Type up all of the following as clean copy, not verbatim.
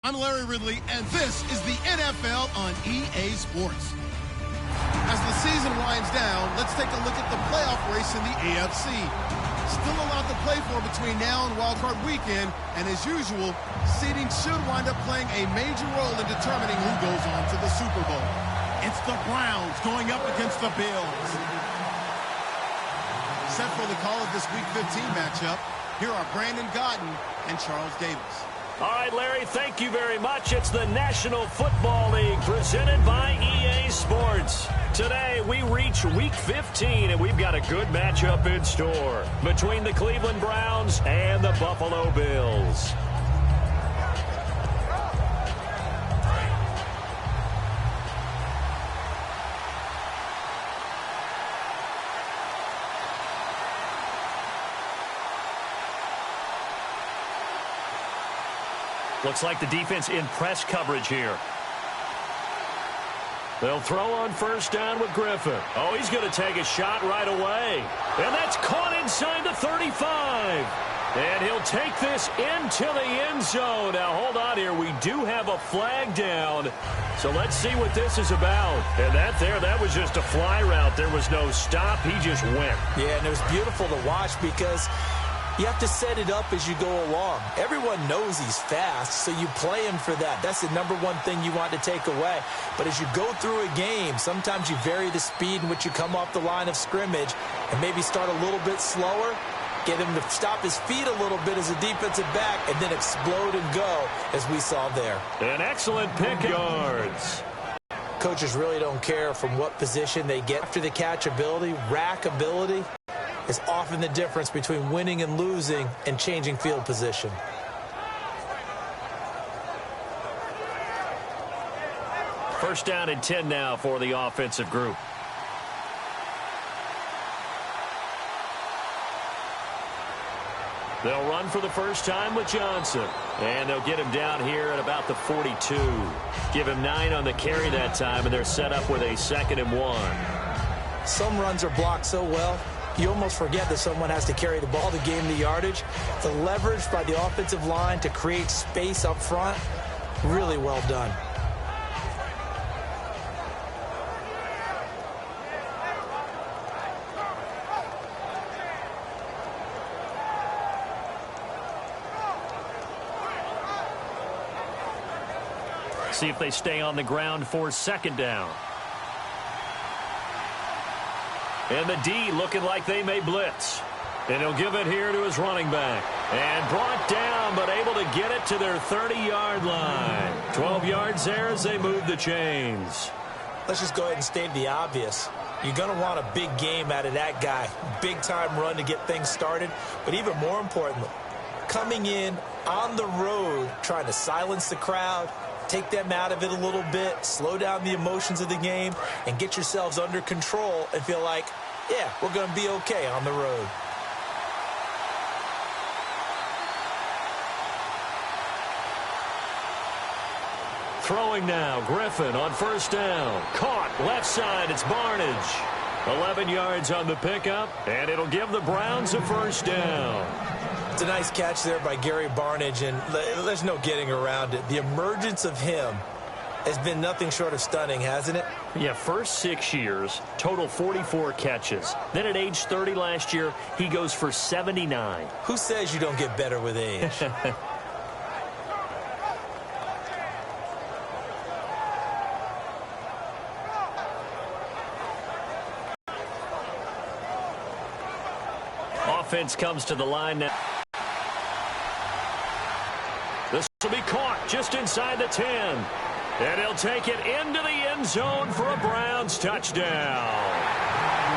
I'm Larry Ridley, and this is the NFL on EA Sports. As the season winds down, let's take a look at the playoff race in the AFC. Still a lot to play for between now and wildcard weekend, and as usual, seeding should wind up playing a major role in determining who goes on to the Super Bowl. It's the Browns going up against the Bills. Set for the call of this Week 15 matchup, here are Brandon Gaudin and Charles Davis. All right, Larry, thank you very much. It's the National Football League presented by EA Sports. Today, we reach Week 15, and we've got a good matchup in store between the Cleveland Browns and the Buffalo Bills. Looks like the defense in press coverage here. They'll throw on first down with Griffin. Oh, he's going to take a shot right away. And that's caught inside the 35. And he'll take this into the end zone. Now, hold on here. We do have a flag down. So let's see what this is about. And that was just a fly route. There was no stop. He just went. Yeah, and it was beautiful to watch because you have to set it up as you go along. Everyone knows he's fast, so you play him for that. That's the number one thing you want to take away. But as you go through a game, sometimes you vary the speed in which you come off the line of scrimmage and maybe start a little bit slower, get him to stop his feet a little bit as a defensive back, and then explode and go, as we saw there. An excellent pick yards. Coaches really don't care from what position they get after the catch ability, rack ability is often the difference between winning and losing and changing field position. First down and 10 now for the offensive group. They'll run for the first time with Johnson. And they'll get him down here at about the 42. Give him 9 on the carry that time, and they're set up with a 2nd and 1. Some runs are blocked so well, you almost forget that someone has to carry the ball to gain the yardage. The leverage by the offensive line to create space up front, really well done. See if they stay on the ground for 2nd down. And the D looking like they may blitz. And he'll give it here to his running back. And brought down, but able to get it to their 30-yard line. 12 yards there as they move the chains. Let's just go ahead and state the obvious. You're going to want a big game out of that guy. Big-time run to get things started. But even more importantly, coming in on the road, trying to silence the crowd, take them out of it a little bit, slow down the emotions of the game, and get yourselves under control and feel like, yeah, we're going to be okay on the road. Throwing now, Griffin on first down. Caught, left side, it's Barnage. 11 yards on the pickup, and it'll give the Browns a first down. It's a nice catch there by Gary Barnage, and there's no getting around it. The emergence of him has been nothing short of stunning, hasn't it? Yeah, first 6 years, total 44 catches. Then at age 30 last year, he goes for 79. Who says you don't get better with age? Offense comes to the line now. This will be caught just inside the 10. And he'll take it into the end zone for a Browns touchdown.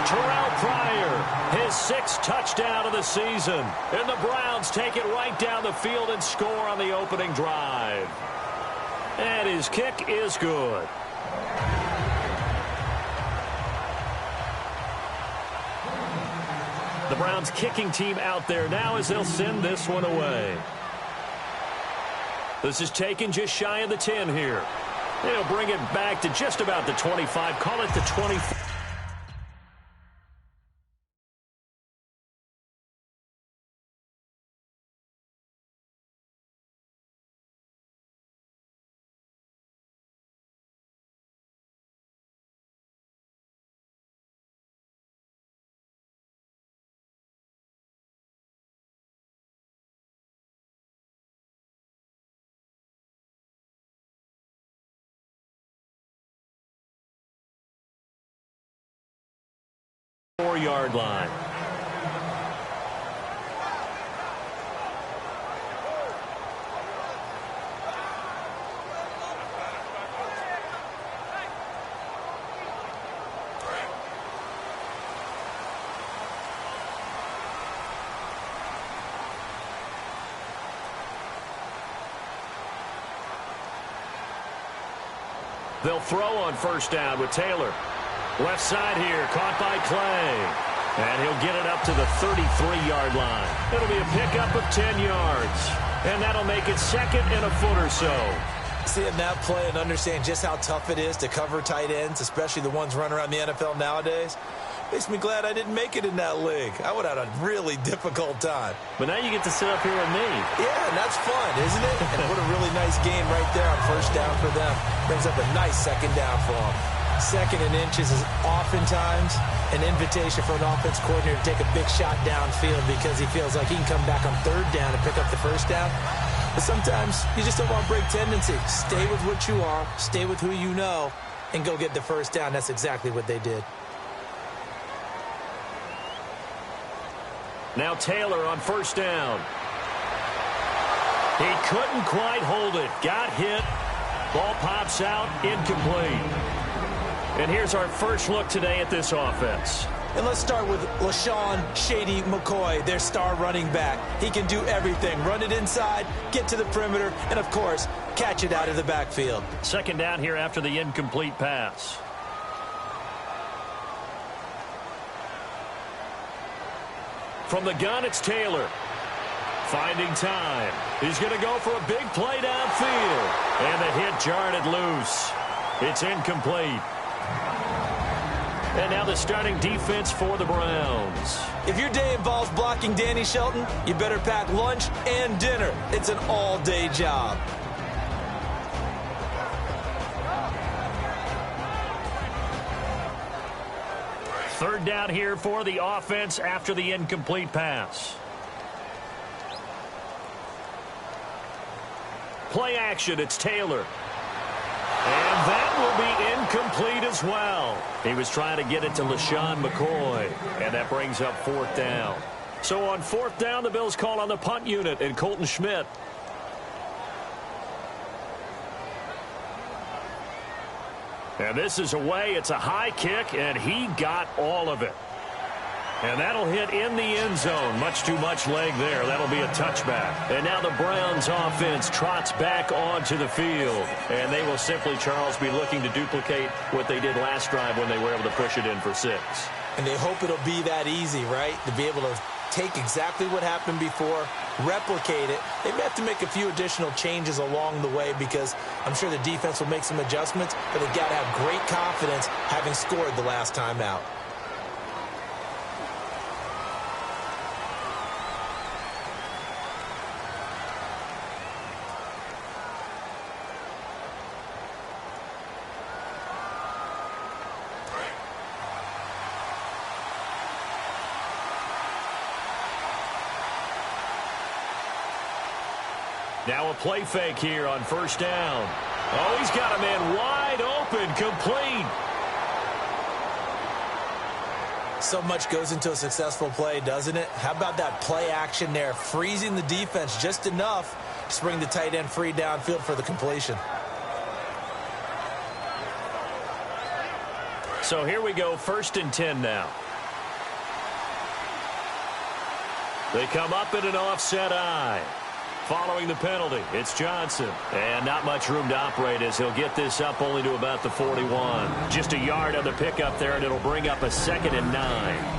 Terrell Pryor, his 6th touchdown of the season. And the Browns take it right down the field and score on the opening drive. And his kick is good. The Browns kicking team out there now as they'll send this one away. This is taken just shy of the 10 here. They'll bring it back to just about the 25. Call it the 24. 4-yard line. They'll throw on first down with Taylor. Left side here, caught by Clay. And he'll get it up to the 33-yard line. It'll be a pickup of 10 yards. And that'll make it second and a foot or so. Seeing that play and understand just how tough it is to cover tight ends, especially the ones running around the NFL nowadays, makes me glad I didn't make it in that league. I would have had a really difficult time. But now you get to sit up here with me. Yeah, and that's fun, isn't it? And what a really nice game right there on first down for them. Brings up a nice second down for them. Second and inches is oftentimes an invitation for an offense coordinator to take a big shot downfield because he feels like he can come back on third down and pick up the first down. But sometimes you just don't want to break tendency. Stay with what you are, stay with who you know, and go get the first down. That's exactly what they did. Now Taylor on first down. He couldn't quite hold it. Got hit. Ball pops out. Incomplete. And here's our first look today at this offense. And let's start with LaShawn Shady McCoy, their star running back. He can do everything. Run it inside, get to the perimeter, and, of course, catch it out of the backfield. Second down here after the incomplete pass. From the gun, it's Taylor. Finding time. He's going to go for a big play downfield. And the hit jarred it loose. It's incomplete. And now the starting defense for the Browns. If your day involves blocking Danny Shelton, you better pack lunch and dinner. It's an all-day job. Third down here for the offense after the incomplete pass. Play action, it's Taylor. And that will be incomplete as well. He was trying to get it to LaShawn McCoy. And that brings up fourth down. So on fourth down, the Bills call on the punt unit and Colton Schmidt. And this is away. It's a high kick, and he got all of it. And that'll hit in the end zone. Much too much leg there. That'll be a touchback. And now the Browns offense trots back onto the field. And they will simply, Charles, be looking to duplicate what they did last drive when they were able to push it in for 6. And they hope it'll be that easy, right? To be able to take exactly what happened before, replicate it. They may have to make a few additional changes along the way because I'm sure the defense will make some adjustments, but they've got to have great confidence having scored the last time out. Now a play fake here on first down. Oh, he's got a man wide open, complete. So much goes into a successful play, doesn't it? How about that play action there, freezing the defense just enough to bring the tight end free downfield for the completion. So here we go, 1st and 10 now. They come up in an offset eye. Following the penalty, it's Johnson. And not much room to operate as he'll get this up only to about the 41. Just a yard on the pickup there, and it'll bring up a 2nd and 9.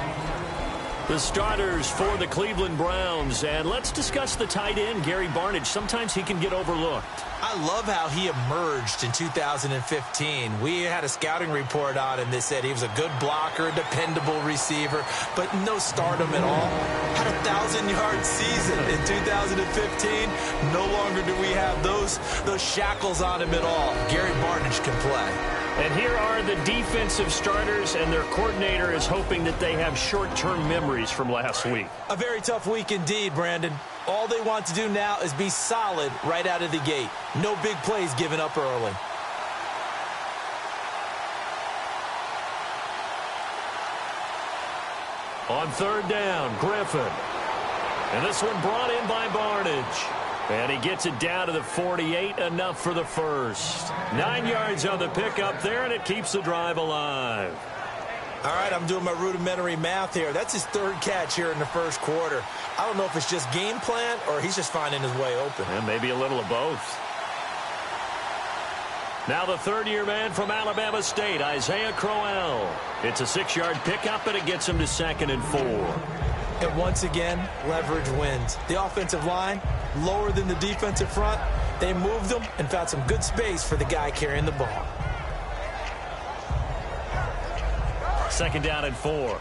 The starters for the Cleveland Browns. And let's discuss the tight end, Gary Barnidge. Sometimes he can get overlooked. I love how he emerged in 2015. We had a scouting report on him that said he was a good blocker, a dependable receiver, but no stardom at all. Had a 1,000-yard season in 2015. No longer do we have those shackles on him at all. Gary Barnidge can play. And here are the defensive starters, and their coordinator is hoping that they have short-term memories from last week. A very tough week indeed, Brandon. All they want to do now is be solid right out of the gate. No big plays given up early. On third down, Griffin. And this one brought in by Barnage. And he gets it down to the 48, enough for the first. 9 yards on the pickup there, and it keeps the drive alive. All right, I'm doing my rudimentary math here. That's his third catch here in the first quarter. I don't know if it's just game plan or he's just finding his way open. And maybe a little of both. Now the third-year man from Alabama State, Isaiah Crowell. It's a 6-yard pickup, and it gets him to 2nd and 4. And once again, leverage wins. The offensive line, lower than the defensive front. They moved them and found some good space for the guy carrying the ball. 2nd down and 4.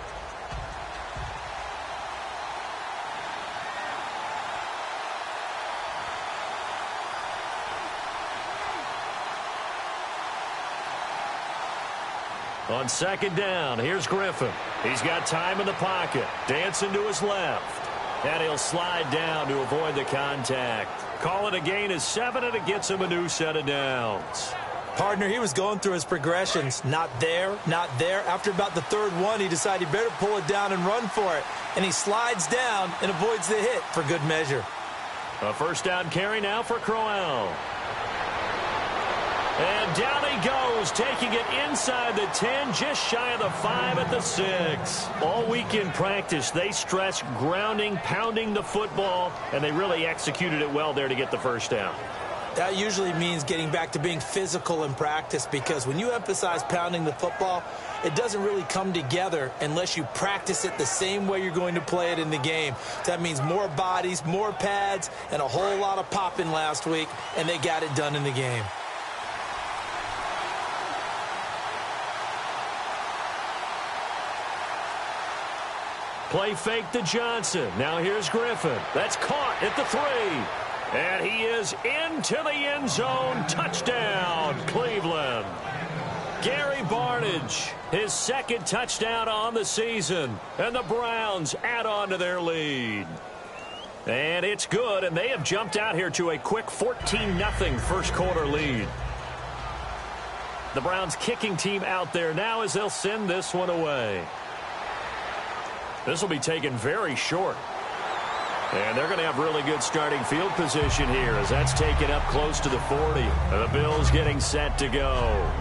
On 2nd down, here's Griffin. He's got time in the pocket. Dancing to his left. And he'll slide down to avoid the contact. Call it a gain of 7, and it gets him a new set of downs. Partner, he was going through his progressions. Not there, not there. After about the third one, he decided he better pull it down and run for it. And he slides down and avoids the hit for good measure. A first down carry now for Crowell. And down he goes, taking it inside the 10, just shy of the 5 at the 6. All week in practice, they stressed grounding, pounding the football, and they really executed it well there to get the first down. That usually means getting back to being physical in practice, because when you emphasize pounding the football, it doesn't really come together unless you practice it the same way you're going to play it in the game. That means more bodies, more pads, and a whole lot of popping last week, and they got it done in the game. Play fake to Johnson. Now here's Griffin. That's caught at the 3. And he is into the end zone. Touchdown, Cleveland. Gary Barnage, his 2nd touchdown on the season. And the Browns add on to their lead. And it's good, and they have jumped out here to a quick 14-0 first quarter lead. The Browns kicking team out there now as they'll send this one away. This will be taken very short. And they're going to have really good starting field position here as that's taken up close to the 40. And the Bills getting set to go.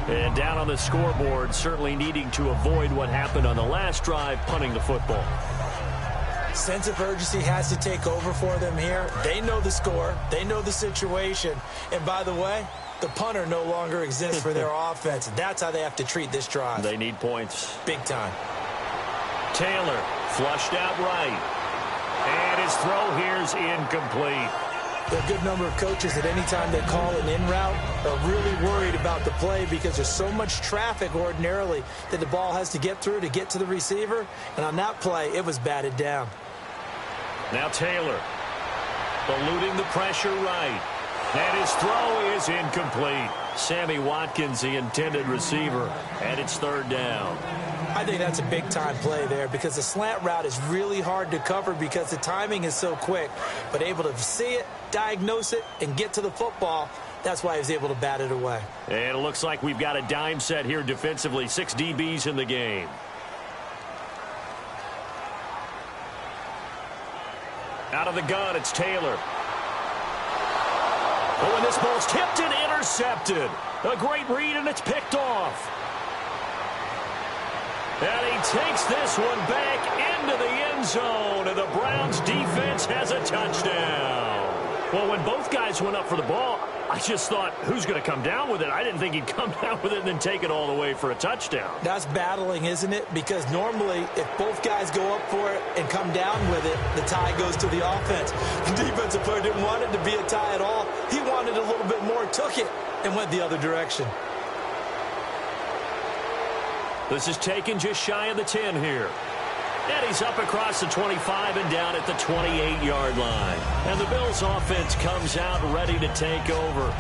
And down on the scoreboard, certainly needing to avoid what happened on the last drive, punting the football. Sense of urgency has to take over for them here. They know the score. They know the situation. And by the way, the punter no longer exists for their offense. That's how they have to treat this drive. They need points. Big time. Taylor flushed out right. And his throw here's incomplete. There are a good number of coaches that any time they call an in route are really worried about the play because there's so much traffic ordinarily that the ball has to get through to get to the receiver. And on that play, it was batted down. Now Taylor eluding the pressure right. And his throw is incomplete. Sammy Watkins, the intended receiver, and it's 3rd down. I think that's a big-time play there because the slant route is really hard to cover because the timing is so quick. But able to see it, diagnose it, and get to the football, that's why he was able to bat it away. And it looks like we've got a dime set here defensively. 6 DBs in the game. Out of the gun, it's Taylor. Oh, and this ball's tipped and intercepted. A great read, and it's picked off. And he takes this one back into the end zone, and the Browns defense has a touchdown. Well, when both guys went up for the ball, I just thought, who's going to come down with it? I didn't think he'd come down with it and then take it all the way for a touchdown. That's battling, isn't it? Because normally, if both guys go up for it and come down with it, the tie goes to the offense. The defensive player didn't want it to be a tie at all. He wanted a little bit more, took it, and went the other direction. This is taken just shy of the 10 here. And he's up across the 25 and down at the 28-yard line. And the Bills offense comes out ready to take over.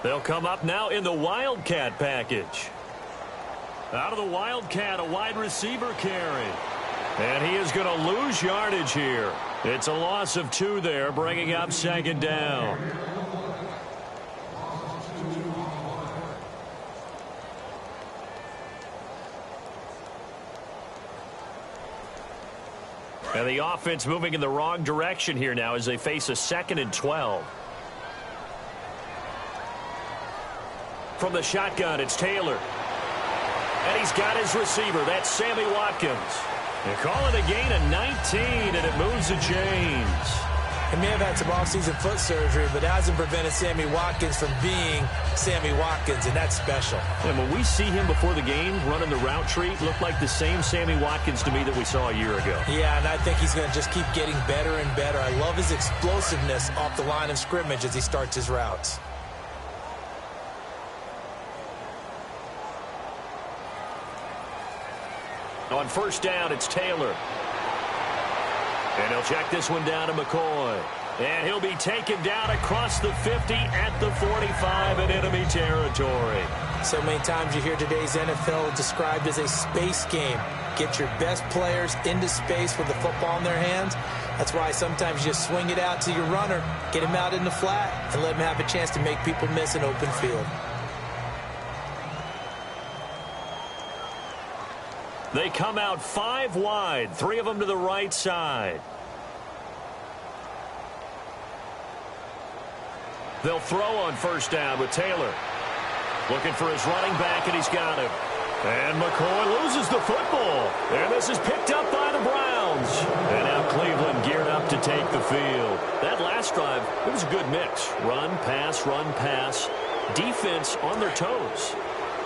They'll come up now in the Wildcat package. Out of the Wildcat, a wide receiver carry. And he is going to lose yardage here. It's a loss of 2 there, bringing up 2nd down. And the offense moving in the wrong direction here now as they face a 2nd and 12. From the shotgun, it's Taylor. And he's got his receiver. That's Sammy Watkins. They call it a gain of 19, and it moves the chains. He may have had some offseason foot surgery, but it hasn't prevented Sammy Watkins from being Sammy Watkins, and that's special. And when we see him before the game running the route tree, looked like the same Sammy Watkins to me that we saw a year ago. Yeah, and I think he's going to just keep getting better and better. I love his explosiveness off the line of scrimmage as he starts his routes. On 1st down, it's Taylor. And he'll check this one down to McCoy. And he'll be taken down across the 50 at the 45 in enemy territory. So many times you hear today's NFL described as a space game. Get your best players into space with the football in their hands. That's why sometimes you just swing it out to your runner, get him out in the flat, and let him have a chance to make people miss an open field. They come out 5 wide, 3 of them to the right side. They'll throw on 1st down with Taylor. Looking for his running back, and he's got him. And McCoy loses the football. And this is picked up by the Browns. And now Cleveland geared up to take the field. That last drive, it was a good mix. Run, pass, defense on their toes.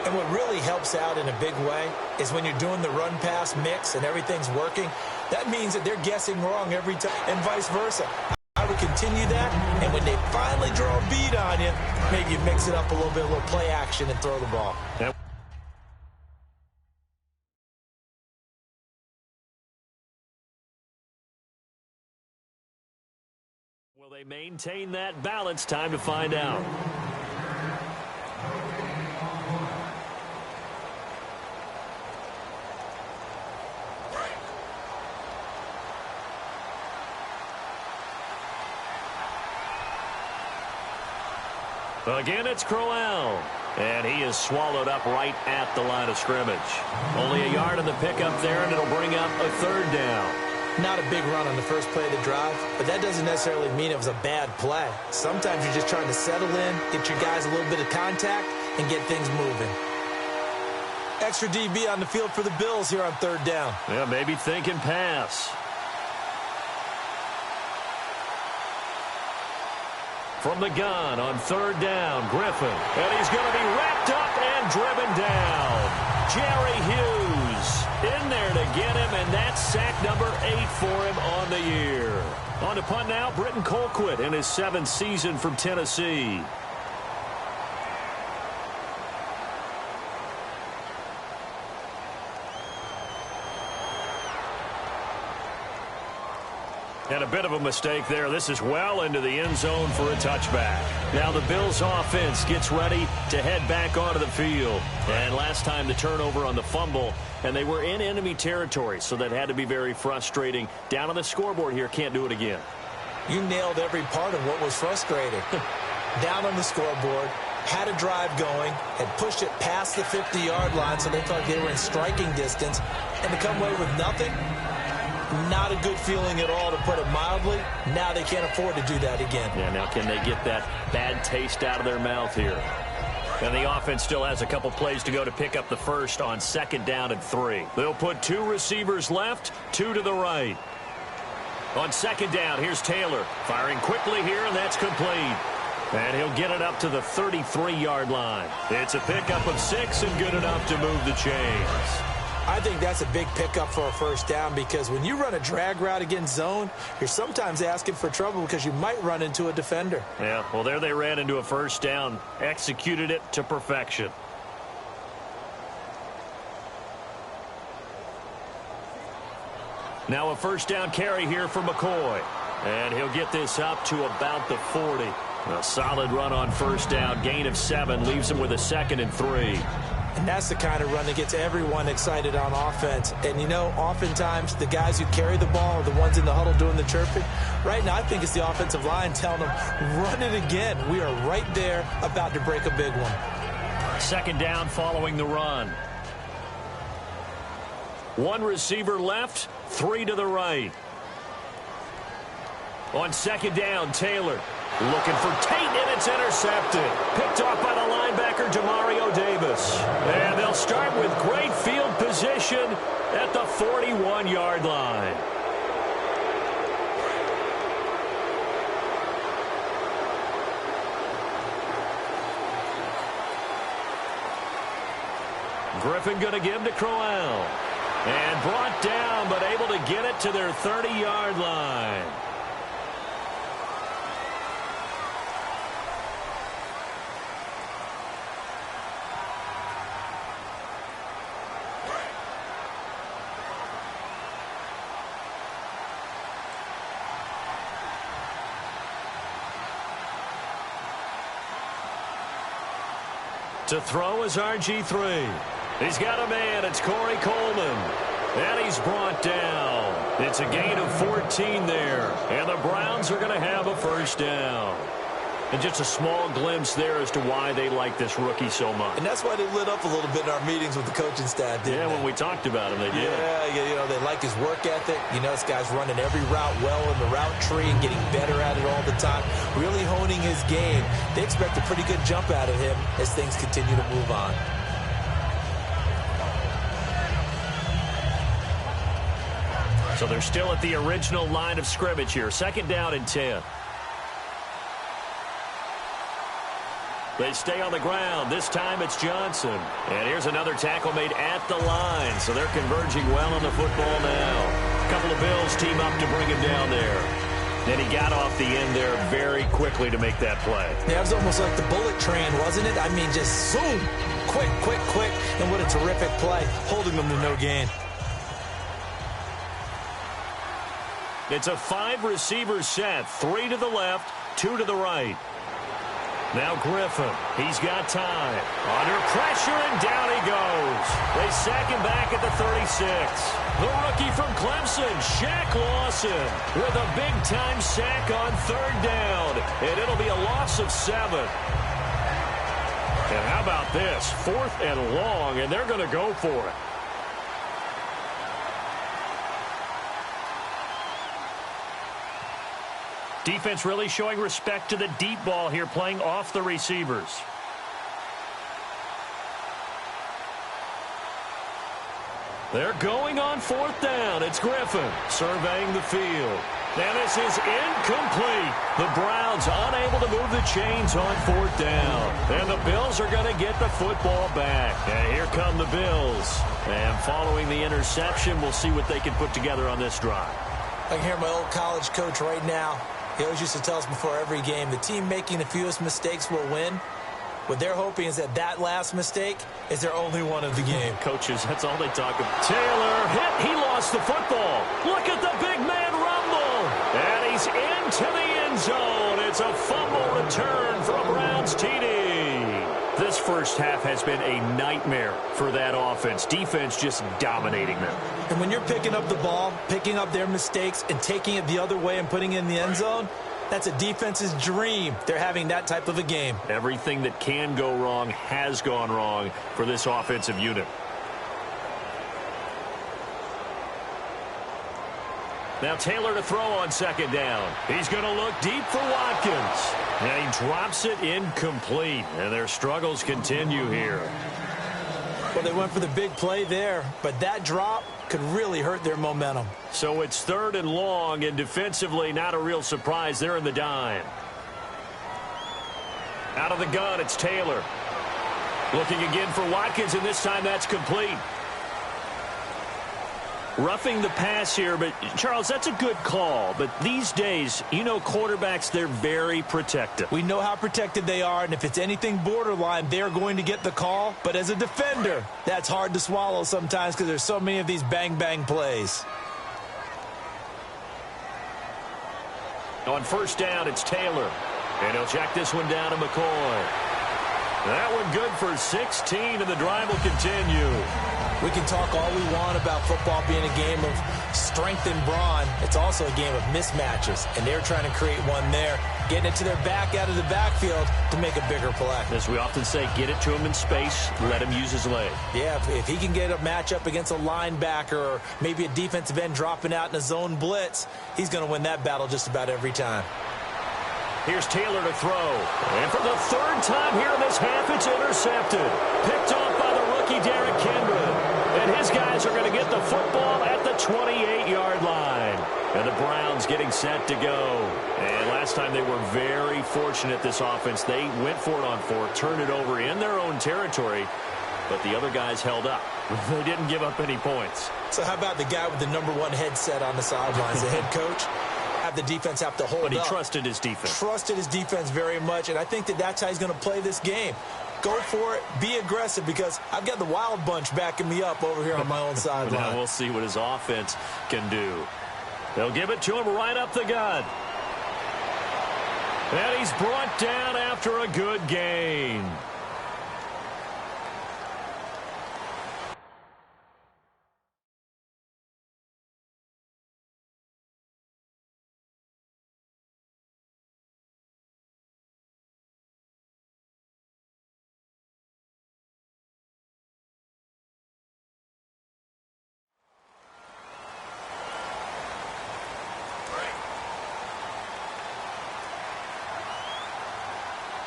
And what really helps out in a big way is when you're doing the run-pass mix and everything's working, that means that they're guessing wrong every time and vice versa. I would continue that, and when they finally draw a bead on you, maybe you mix it up a little bit, a little play action, and throw the ball. Yep. Will they maintain that balance? Time to find out. Again, it's Crowell. And he is swallowed up right at the line of scrimmage. Only a yard on the pickup there, and it'll bring up a 3rd down. Not a big run on the first play of the drive, but that doesn't necessarily mean it was a bad play. Sometimes you're just trying to settle in, get your guys a little bit of contact, and get things moving. Extra DB on the field for the Bills here on 3rd down. Yeah, maybe thinking pass. From the gun on 3rd down, Griffin. And he's going to be wrapped up and driven down. Jerry Hughes in there to get him, and that's sack number 8 for him on the year. On to punt now, Britton Colquitt in his 7th season from Tennessee. And a bit of a mistake there. This is well into the end zone for a touchback. Now the Bills offense gets ready to head back onto the field. And last time the turnover on the fumble, and they were in enemy territory, so that had to be very frustrating. Down on the scoreboard here, can't do it again. You nailed every part of what was frustrating. Down on the scoreboard, had a drive going, had pushed it past the 50-yard line, so they thought they were in striking distance, and to come away with nothing, not a good feeling at all, to put it mildly. Now they can't afford to do that again. Yeah, now can they get that bad taste out of their mouth here? And the offense still has a couple plays to go to pick up the first on 2nd down and 3. They'll put 2 receivers left, 2 to the right. On 2nd down, here's Taylor. Firing quickly here, and that's complete. And he'll get it up to the 33-yard line. It's a pickup of 6 and good enough to move the chains. I think that's a big pickup for a 1st down, because when you run a drag route against zone, you're sometimes asking for trouble because you might run into a defender. Yeah, well, there they ran into a 1st down, executed it to perfection. Now a 1st down carry here for McCoy. And he'll get this up to about the 40. A solid run on 1st down, gain of 7, leaves him with a 2nd and 3. And that's the kind of run that gets everyone excited on offense. And, you know, oftentimes the guys who carry the ball are the ones in the huddle doing the chirping. Right now, I think it's the offensive line telling them, run it again. We are right there about to break a big one. Second down following the run. One receiver left, three to the right. On second down, Taylor looking for Tate, and it's intercepted. Picked off by the linebacker, Demario Davis. And they'll start with great field position at the 41-yard line. Griffin going to give to Crowell. And brought down, but able to get it to their 30-yard line. To throw is RG3. He's got a man. It's Corey Coleman. And he's brought down. It's a gain of 14 there. And the Browns are going to have a first down. And just a small glimpse there as to why they like this rookie so much. And that's why they lit up a little bit in our meetings with the coaching staff, didn't they? When we talked about him, they did. Yeah, you know, they like his work ethic. You know, this guy's running every route well in the route tree and getting better at it all the time. Really honing his game. They expect a pretty good jump out of him as things continue to move on. So they're still at the original line of scrimmage here. Second down and 10. They stay on the ground. This time it's Johnson. And here's another tackle made at the line. So they're converging well on the football now. A couple of Bills team up to bring him down there. Then he got off the end there very quickly to make that play. Yeah, it was almost like the bullet train, wasn't it? I mean, just zoom. Quick, quick, quick. And what a terrific play, holding them to no gain. It's a 5-receiver set. 3 to the left, 2 to the right. Now Griffin, he's got time. Under pressure, and down he goes. They sack him back at the 36. The rookie from Clemson, Shaq Lawson, with a big-time sack on third down. And it'll be a loss of 7. And how about this? 4th and long, and they're going to go for it. Defense really showing respect to the deep ball here, playing off the receivers. They're going on 4th down. It's Griffin surveying the field. And this is incomplete. The Browns unable to move the chains on 4th down. And the Bills are going to get the football back. And here come the Bills. And following the interception, we'll see what they can put together on this drive. I can hear my old college coach right now. He always used to tell us before every game, the team making the fewest mistakes will win. What they're hoping is that that last mistake is their only one of the game. Coaches, that's all they talk about. Taylor hit. He lost the football. Look at the big man rumble. And he's into the end zone. It's a fumble return for a Browns TD. This first half has been a nightmare for that offense. Defense just dominating them. And when you're picking up the ball, picking up their mistakes, and taking it the other way and putting it in the end zone, that's a defense's dream. They're having that type of a game. Everything that can go wrong has gone wrong for this offensive unit. Now Taylor to throw on second down. He's going to look deep for Watkins. And he drops it incomplete. And their struggles continue here. Well, they went for the big play there, but that drop could really hurt their momentum. So it's 3rd and long, and defensively not a real surprise. They're in the dime. Out of the gun, it's Taylor. Looking again for Watkins, and this time that's complete. Roughing the pass here, but Charles, that's a good call. But these days, you know, quarterbacks, they're very protective. We know how protected they are, and if it's anything borderline, they're going to get the call. But as a defender, that's hard to swallow sometimes because there's so many of these bang-bang plays. On first down, it's Taylor. And he'll check this one down to McCoy. That one good for 16, and the drive will continue. We can talk all we want about football being a game of strength and brawn. It's also a game of mismatches, and they're trying to create one there, getting it to their back out of the backfield to make a bigger play. As we often say, get it to him in space, let him use his leg. Yeah, if he can get a matchup against a linebacker or maybe a defensive end dropping out in a zone blitz, he's going to win that battle just about every time. Here's Taylor to throw. And for the third time here in this half, it's intercepted. Picked off by the rookie Derrick Henry. And his guys are going to get the football at the 28-yard line. And the Browns getting set to go. And last time they were very fortunate, this offense. They went for it on 4, turned it over in their own territory. But the other guys held up. They didn't give up any points. So how about the guy with the #1 headset on the sidelines, the head coach? The defense have to hold up. But he trusted his defense. Trusted his defense very much, and I think that's how he's going to play this game. Go for it. Be aggressive, because I've got the wild bunch backing me up over here on my own sideline. Now we'll see what his offense can do. They'll give it to him right up the gut. And he's brought down after a good gain.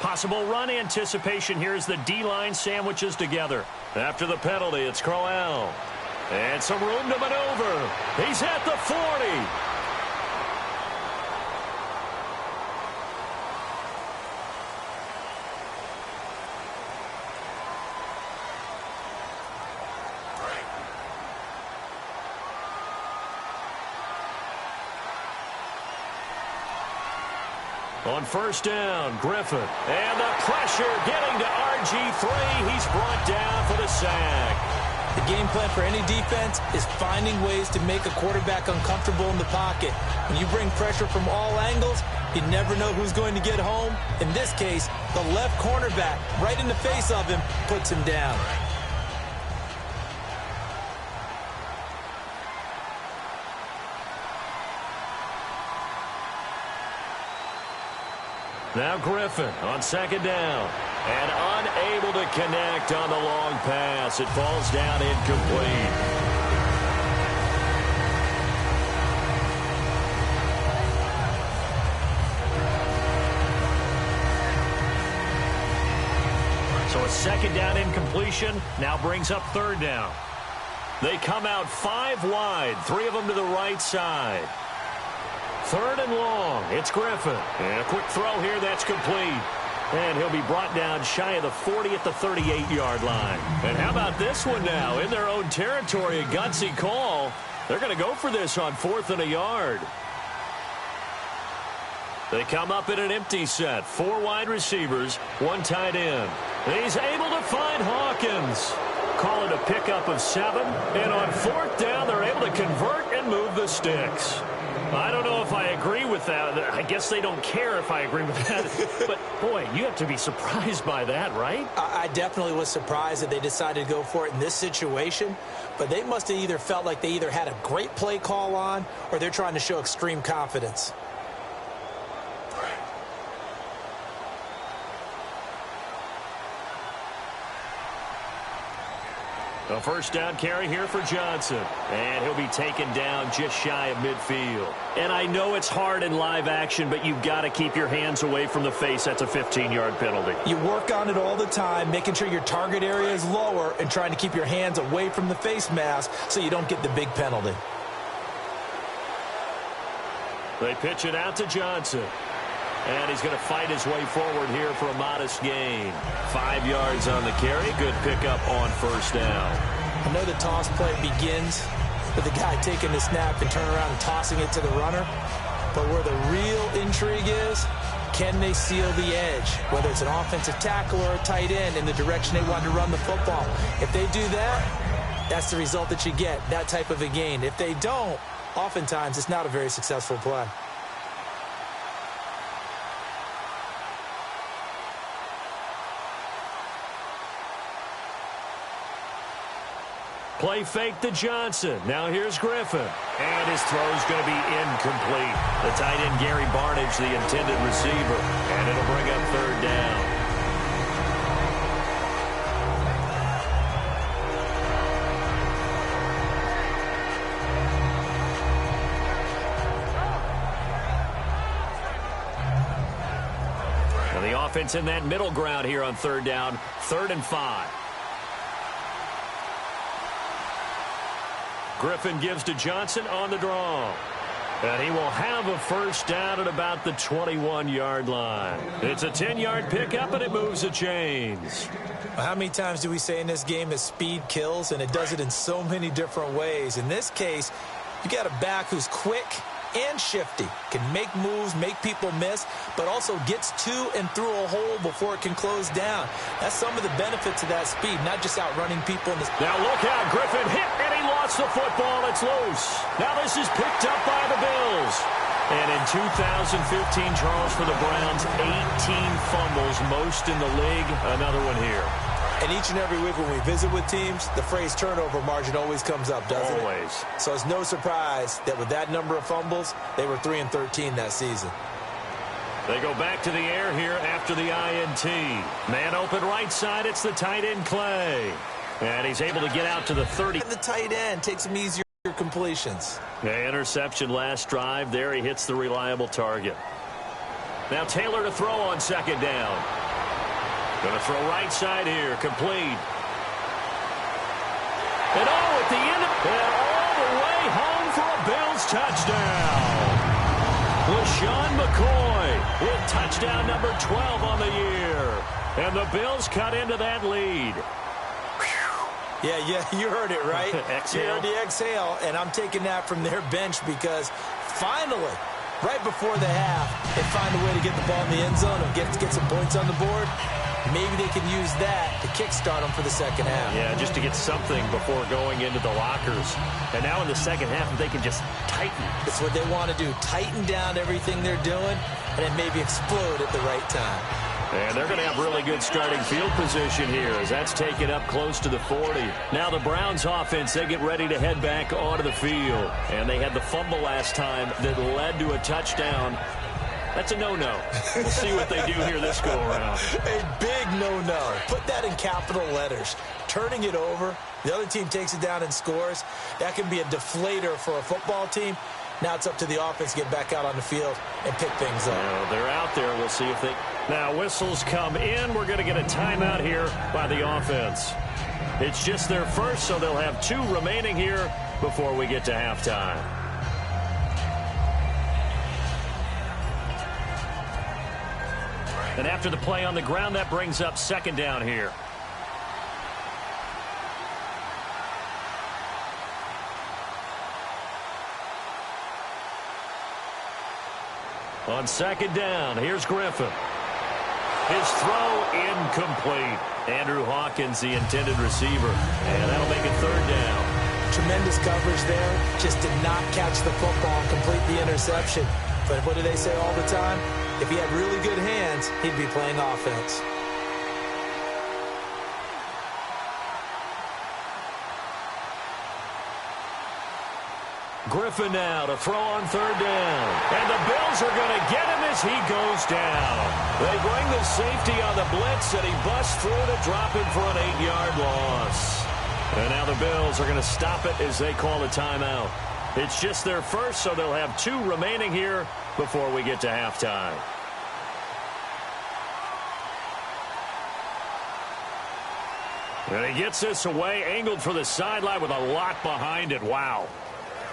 Possible run anticipation here as the D-line sandwiches together. After the penalty, it's Crowell. And some room to maneuver. He's at the 40. On first down, Griffin. And the pressure getting to RG3. He's brought down for the sack. The game plan for any defense is finding ways to make a quarterback uncomfortable in the pocket. When you bring pressure from all angles, you never know who's going to get home. In this case, the left cornerback, right in the face of him, puts him down. Now Griffin on second down. And unable to connect on the long pass. It falls down incomplete. So a second down incompletion now brings up third down. They come out 5 wide, 3 of them to the right side. Third and long, it's Griffin. And a quick throw here, that's complete. And he'll be brought down shy of the 40 at the 38-yard line. And how about this one now? In their own territory, a gutsy call. They're going to go for this on 4th and a yard. They come up in an empty set. 4 wide receivers, 1 tight end. And he's able to find Hawkins. Call it a pickup of 7. And on 4th down, they're able to convert and move the sticks. I don't know if I agree with that. I guess they don't care if I agree with that. But, boy, you have to be surprised by that, right? I definitely was surprised that they decided to go for it in this situation. But they must have either felt like they either had a great play call on or they're trying to show extreme confidence. A first down carry here for Johnson. And he'll be taken down just shy of midfield. And I know it's hard in live action, but you've got to keep your hands away from the face. That's a 15-yard penalty. You work on it all the time, making sure your target area is lower and trying to keep your hands away from the face mask so you don't get the big penalty. They pitch it out to Johnson. And he's going to fight his way forward here for a modest gain. 5 yards on the carry. Good pickup on first down. I know the toss play begins with the guy taking the snap and turning around and tossing it to the runner. But where the real intrigue is, can they seal the edge? Whether it's an offensive tackle or a tight end in the direction they want to run the football. If they do that, that's the result that you get, that type of a gain. If they don't, oftentimes it's not a very successful play. Play fake to Johnson. Now here's Griffin. And his throw's going to be incomplete. The tight end, Gary Barnage, the intended receiver. And it'll bring up third down. And the offense in that middle ground here on third down. 3rd and 5. Griffin gives to Johnson on the draw. And he will have a first down at about the 21-yard line. It's a 10-yard pickup, and it moves the chains. How many times do we say in this game that speed kills, and it does it in so many different ways? In this case, you got a back who's quick and shifty, can make moves, make people miss, but also gets to and through a hole before it can close down. That's some of the benefits of that speed, not just outrunning people in this. Now look out, Griffin hit, and he lost the football. It's loose. Now this is picked up by the Bills. And in 2015, Charles, for the Browns, 18 fumbles, most in the league. Another one here. And each and every week when we visit with teams, the phrase turnover margin always comes up, doesn't it? Always. So it's no surprise that with that number of fumbles, they were 3-13 that season. They go back to the air here after the INT. Man open right side, it's the tight end Clay. And he's able to get out to the 30. And the tight end takes some easier completions. Yeah, interception last drive. There he hits the reliable target. Now Taylor to throw on second down. Going to throw right side here, complete. And at the end of it, all the way home for a Bills touchdown. LaShawn McCoy with touchdown number 12 on the year. And the Bills cut into that lead. Yeah, you heard it, right? Exhale. You heard the exhale, and I'm taking that from their bench because finally, right before the half, they find a way to get the ball in the end zone and get some points on the board. Maybe they can use that to kickstart them for the second half. Yeah, just to get something before going into the lockers. And now in the second half, they can just tighten. It's what they want to do, tighten down everything they're doing, and then maybe explode at the right time. And they're going to have really good starting field position here as that's taken up close to the 40. Now the Browns offense, they get ready to head back onto the field. And they had the fumble last time that led to a touchdown. That's a no-no. We'll see what they do here this go-around. A big no-no. Put that in capital letters. Turning it over, the other team takes it down and scores. That can be a deflator for a football team. Now it's up to the offense to get back out on the field and pick things up. Well, they're out there. We'll see if they... Now whistles come in. We're going to get a timeout here by the offense. It's just their first, so they'll have 2 remaining here before we get to halftime. And after the play on the ground, that brings up second down here. On second down, here's Griffin. His throw incomplete. Andrew Hawkins, the intended receiver. And that'll make it third down. Tremendous coverage there. Just did not catch the football, complete the interception. But what do they say all the time? If he had really good hands, he'd be playing offense. Griffin now to throw on third down. And the Bills are going to get him as he goes down. They bring the safety on the blitz, and he busts through to drop him for an 8-yard loss. And now the Bills are going to stop it as they call a timeout. It's just their first, so they'll have 2 remaining here before we get to halftime. And he gets this away, angled for the sideline with a lot behind it. Wow.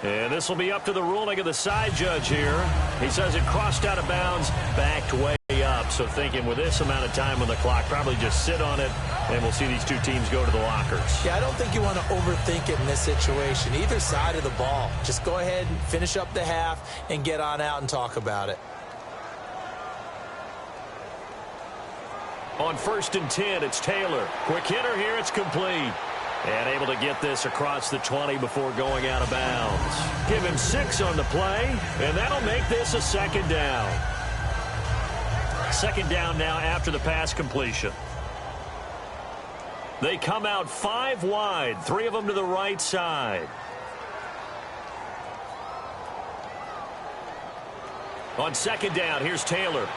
And this will be up to the ruling of the side judge here. He says it crossed out of bounds, backed way up. So thinking with this amount of time on the clock, probably just sit on it, and we'll see these 2 teams go to the lockers. Yeah, I don't think you want to overthink it in this situation. Either side of the ball. Just go ahead and finish up the half and get on out and talk about it. On 1st and 10, it's Taylor. Quick hitter here, it's complete. And able to get this across the 20 before going out of bounds. Give him 6 on the play, and that'll make this a second down. Second down now after the pass completion. They come out 5 wide, 3 of them to the right side. On second down, here's Taylor.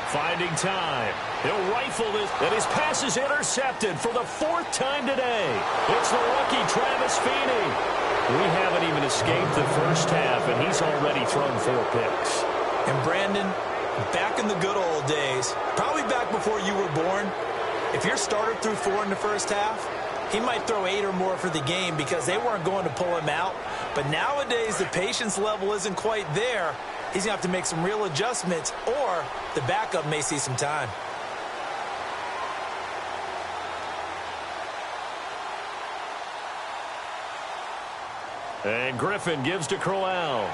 Finding time. He'll rifle this, and his pass is intercepted for the 4th time today. It's the rookie, Travis Feeney. We haven't even escaped the first half, and he's already thrown 4 picks. And Brandon, back in the good old days, probably back before you were born, if your starter threw 4 in the first half, he might throw 8 or more for the game because they weren't going to pull him out. But nowadays, the patience level isn't quite there. He's going to have to make some real adjustments, or the backup may see some time. And Griffin gives to Crowell.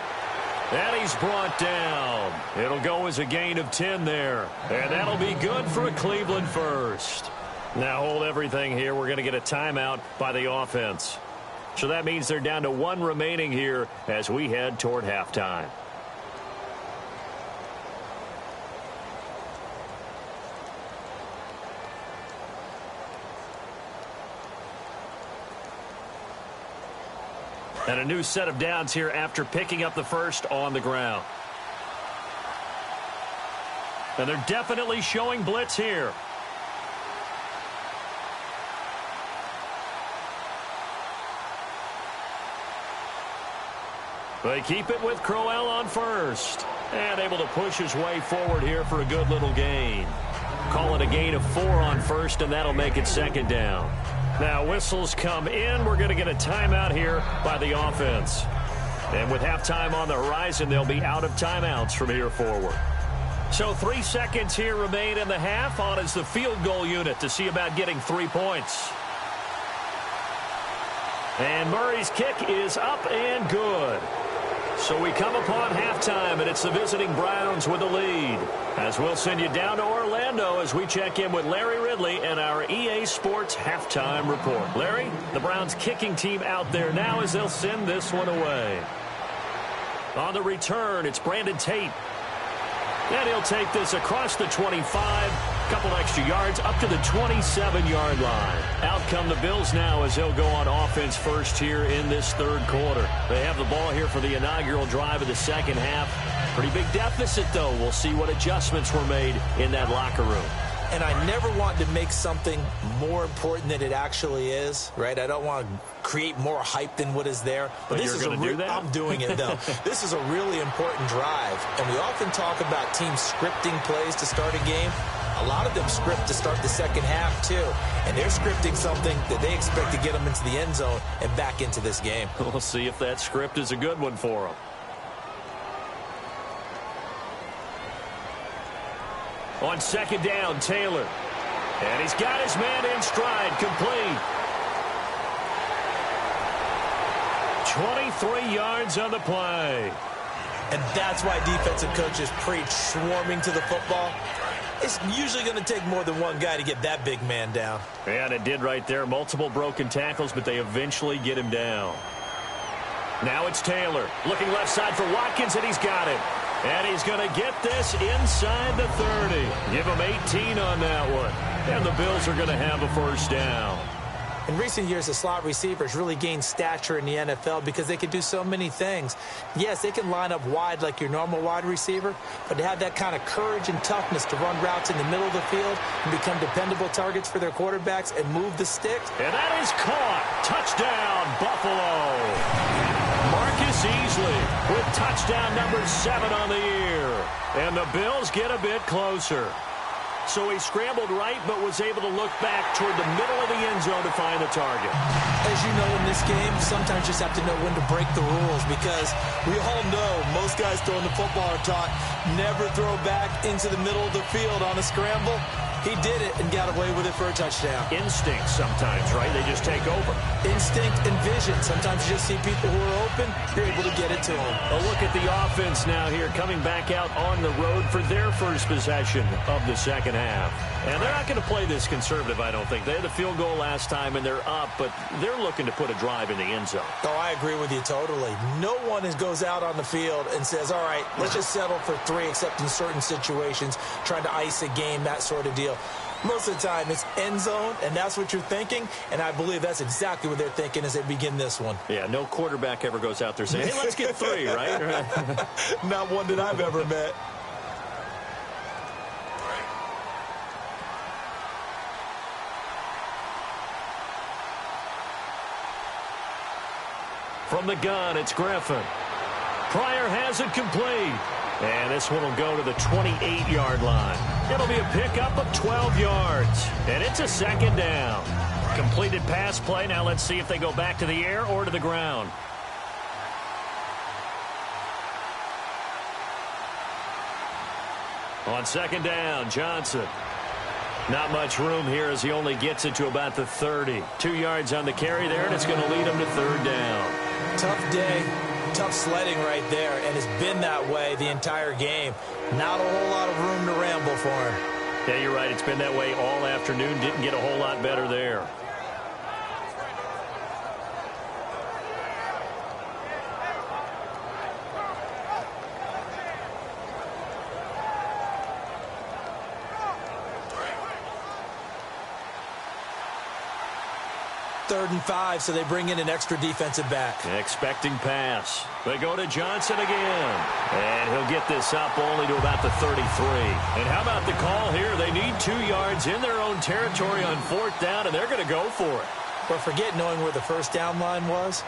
And he's brought down. It'll go as a gain of 10 there. And that'll be good for a Cleveland first. Now hold everything here. We're going to get a timeout by the offense. So that means they're down to 1 remaining here as we head toward halftime. And a new set of downs here after picking up the first on the ground. And they're definitely showing blitz here. They keep it with Crowell on first. And able to push his way forward here for a good little gain. Call it a gain of 4 on first, and that'll make it second down. Now whistles come in. We're going to get a timeout here by the offense. And with halftime on the horizon, they'll be out of timeouts from here forward. So 3 seconds here remain in the half. On is the field goal unit to see about getting 3 points. And Murray's kick is up and good. So we come upon halftime, and it's the visiting Browns with the lead. As we'll send you down to Orlando as we check in with Larry Ridley and our EA Sports halftime report. Larry, the Browns kicking team out there now as they'll send this one away. On the return, it's Brandon Tate. And he'll take this across the 25, couple extra yards up to the 27-yard line. Out come the Bills now as they'll go on offense first here in this third quarter. They have the ball here for the inaugural drive of the second half. Pretty big deficit, though. We'll see what adjustments were made in that locker room. And I never want to make something more important than it actually is, right? I don't want to create more hype than what is there. But this is do that? I'm doing it, though. This is a really important drive. And we often talk about teams scripting plays to start a game. A lot of them script to start the second half, too. And they're scripting something that they expect to get them into the end zone and back into this game. We'll see if that script is a good one for them. On second down, Taylor. And he's got his man in stride, complete. 23 yards on the play. And that's why defensive coaches preach swarming to the football. It's usually going to take more than one guy to get that big man down. And it did right there. Multiple broken tackles, but they eventually get him down. Now it's Taylor. Looking left side for Watkins, and he's got it. And he's going to get this inside the 30. Give him 18 on that one. And the Bills are going to have a first down. In recent years, the slot receivers really gained stature in the NFL because they can do so many things. Yes, they can line up wide like your normal wide receiver, but to have that kind of courage and toughness to run routes in the middle of the field and become dependable targets for their quarterbacks and move the sticks. And that is caught. Touchdown, Buffalo. Marcus Easley with touchdown number 7 on the year. And the Bills get a bit closer. So he scrambled right, but was able to look back toward the middle of the end zone to find the target. As you know, in this game, sometimes you just have to know when to break the rules because we all know most guys throwing the football are taught never throw back into the middle of the field on a scramble. He did it and got away with it for a touchdown. Instinct sometimes, right? They just take over. Instinct and vision. Sometimes you just see people who are open, you're able to get it to them. A look at the offense now here, coming back out on the road for their first possession of the second half. And they're not going to play this conservative, I don't think. They had a field goal last time, and they're up, but they're looking to put a drive in the end zone. Oh, I agree with you totally. No one goes out on the field and says, all right, let's just settle for 3, except in certain situations, trying to ice a game, that sort of deal. Most of the time, it's end zone, and that's what you're thinking, and I believe that's exactly what they're thinking as they begin this one. Yeah, no quarterback ever goes out there saying, hey, let's get 3, right? Not one that I've ever met. From the gun, it's Griffin. Pryor has it complete. And this one will go to the 28-yard line. It'll be a pickup of 12 yards. And it's a second down. Completed pass play. Now let's see if they go back to the air or to the ground. On second down, Johnson. Not much room here as he only gets it to about the 30. 2 yards on the carry there, and it's going to lead him to third down. Tough day, tough sledding right there, and it's been that way the entire game. Not a whole lot of room to ramble for him. Yeah, you're right. It's been that way all afternoon. Didn't get a whole lot better there. Third and 5, so they bring in an extra defensive back. Expecting pass. They go to Johnson again. And he'll get this up only to about the 33. And how about the call here? They need 2 yards in their own territory on fourth down, and they're going to go for it. But forget knowing where the first down line was.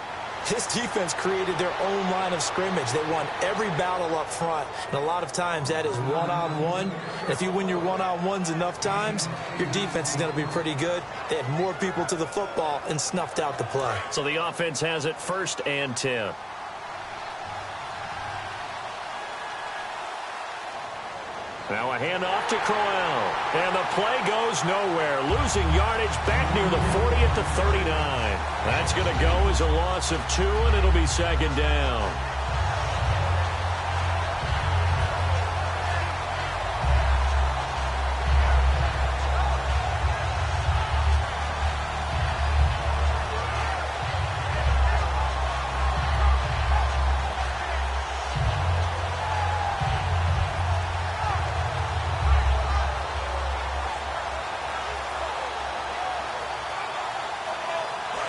This defense created their own line of scrimmage. They won every battle up front, and a lot of times that is one-on-one. If you win your one-on-ones enough times, your defense is going to be pretty good. They had more people to the football and snuffed out the play. So the offense has it 1st and 10. Now a handoff to Crowell. And the play goes nowhere. Losing yardage back near the 40 at the 39. That's going to go as a loss of 2, and it'll be second down.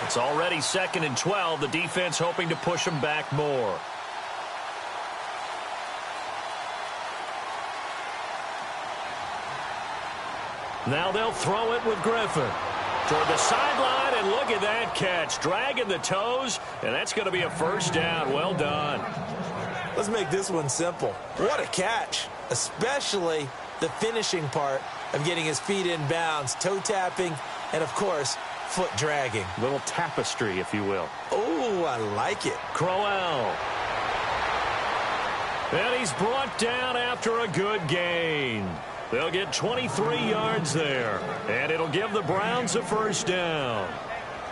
It's already 2nd and 12. The defense hoping to push them back more. Now they'll throw it with Griffin. Toward the sideline, and look at that catch. Dragging the toes, and that's going to be a first down. Well done. Let's make this one simple. What a catch, especially the finishing part of getting his feet in bounds, toe tapping, and, of course, foot dragging. Little tapestry, if you will. Oh, I like it. Crowell. And he's brought down after a good gain. They'll get 23 yards there. And it'll give the Browns a first down.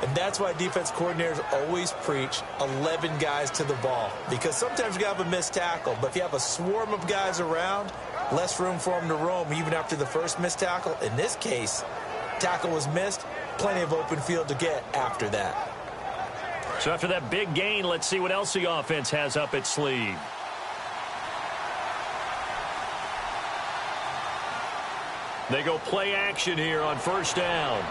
And that's why defense coordinators always preach 11 guys to the ball. Because sometimes you have a missed tackle. But if you have a swarm of guys around, less room for them to roam even after the first missed tackle. In this case, tackle was missed. Plenty of open field to get after that. So after that big gain, let's see what else the offense has up its sleeve. They go play action here on first down.